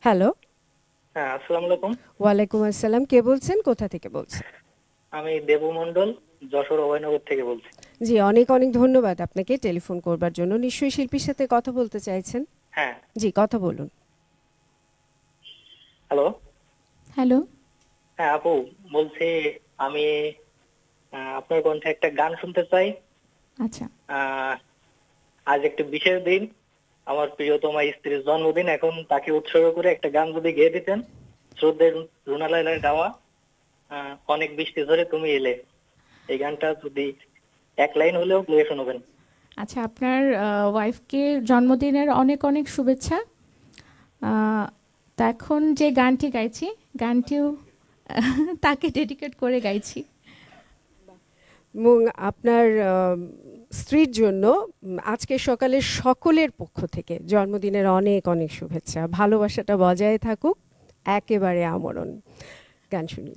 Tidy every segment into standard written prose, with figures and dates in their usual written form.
Hello. হ্যাঁ, আসসালামু আলাইকুম। ওয়ালাইকুম আসসালাম। কে বলছেন? কোথা থেকে বলছেন? আমি দেবু মণ্ডল, যশোর অভয়নগর থেকে বলছি। জি, অনেক অনেক ধন্যবাদ আপনাকে টেলিফোন করবার জন্য। নিশ্চয়ই শিল্পীর সাথে কথা বলতে চাইছেন। হ্যাঁ। জি, কথা বলুন। হ্যালো। হ্যালো। হ্যাঁ আপু, বলছি আমি আপনার কণ্ঠে একটা গান শুনতে চাই। আচ্ছা। আহ, আজ একটা বিশেষ দিন, আমার প্রিয়তমা স্ত্রীর জন্মদিন। এখন তাকে উৎসর্গ করে একটা গান যদি গেয়ে দিতেন, শ্রদ্ধেয় রুনা লায়লার গাওয়া অনেক বৃষ্টি ধরে তুমি এলে, এই গানটা যদি এক লাইন হলেও গেয়ে শোনাবেন। আচ্ছা, আপনার ওয়াইফকে জন্মদিনের অনেক অনেক শুভেচ্ছা। আহ, তা এখন যে গানটি গাইছি, গানটিও তাকে ডেডিকেট করে গাইছি। এবং আপনার স্ত্রীর জন্য আজকে সকালে সকলের পক্ষ থেকে জন্মদিনের অনেক অনেক শুভেচ্ছা। ভালোবাসাটা বজায় থাকুক, একেবারে আমরণ। গান শুনি।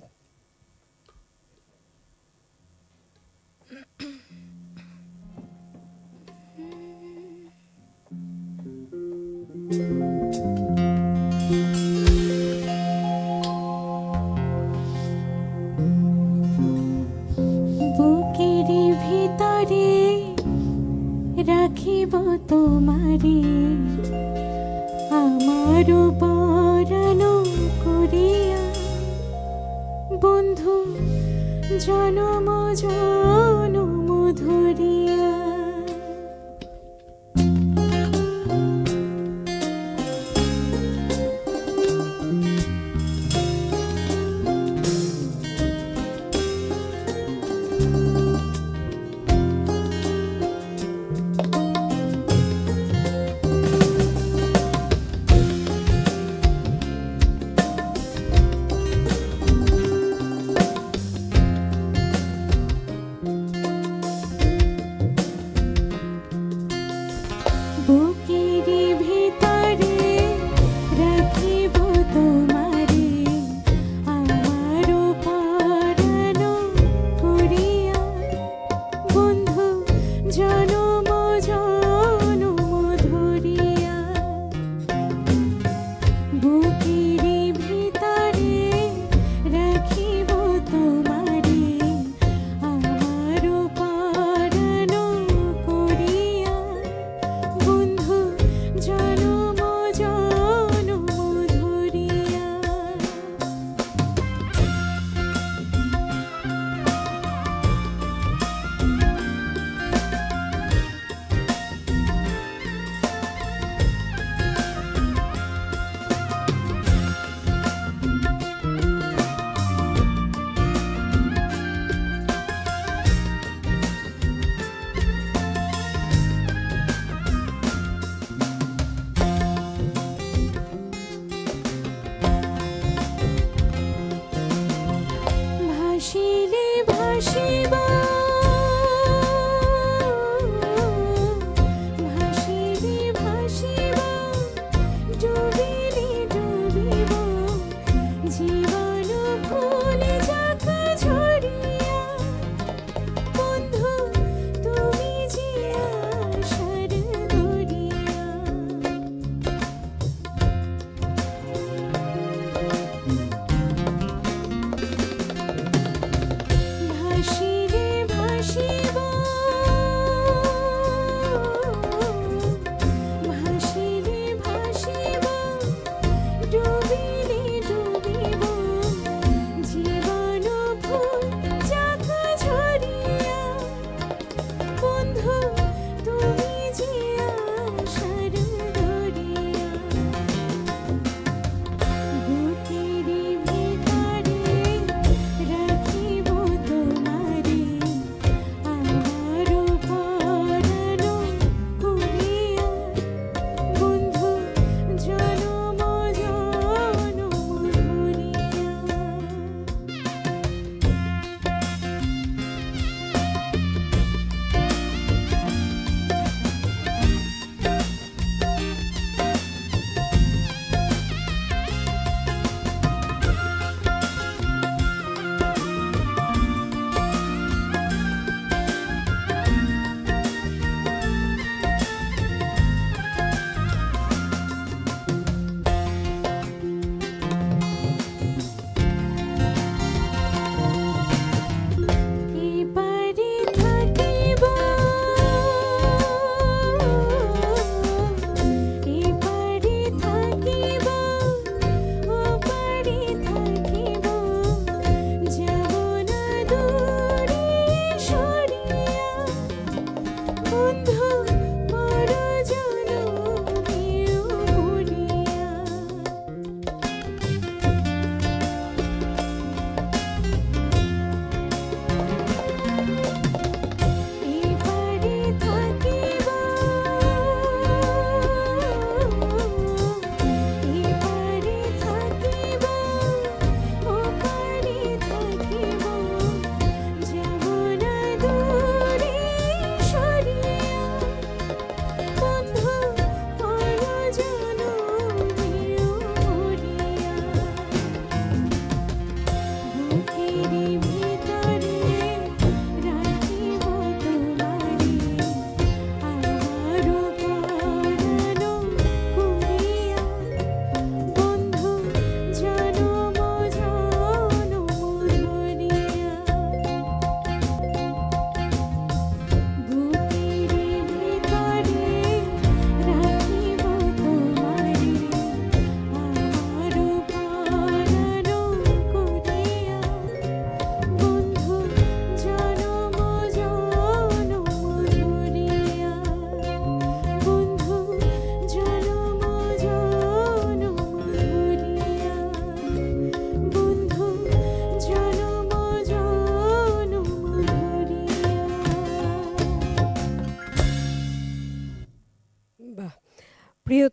বুকের ভিতরে রাখিব তোমারে, আমার পরাণ করিয়া, বন্ধু জনম জনম ধরিয়া।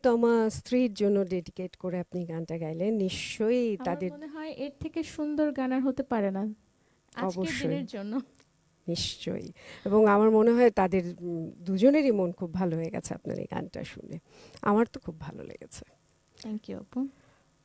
প্রিয়তমা স্ত্রীর জন্য ডেডিকেট করে আপনি গানটা গাইলেন, নিশ্চয়ই আমার তাদের মনে হয় এর থেকে সুন্দর গান আর হতে পারে না আজকের অবশ্যই। দিনের জন্য। নিশ্চয়ই, এবং আমার মনে হয় তাদের দুজনেরই মন খুব ভালো হয়ে গেছে আপনার এই গানটা শুনে। আমার তো খুব ভালো লেগেছে। থ্যাংক ইউ আপু।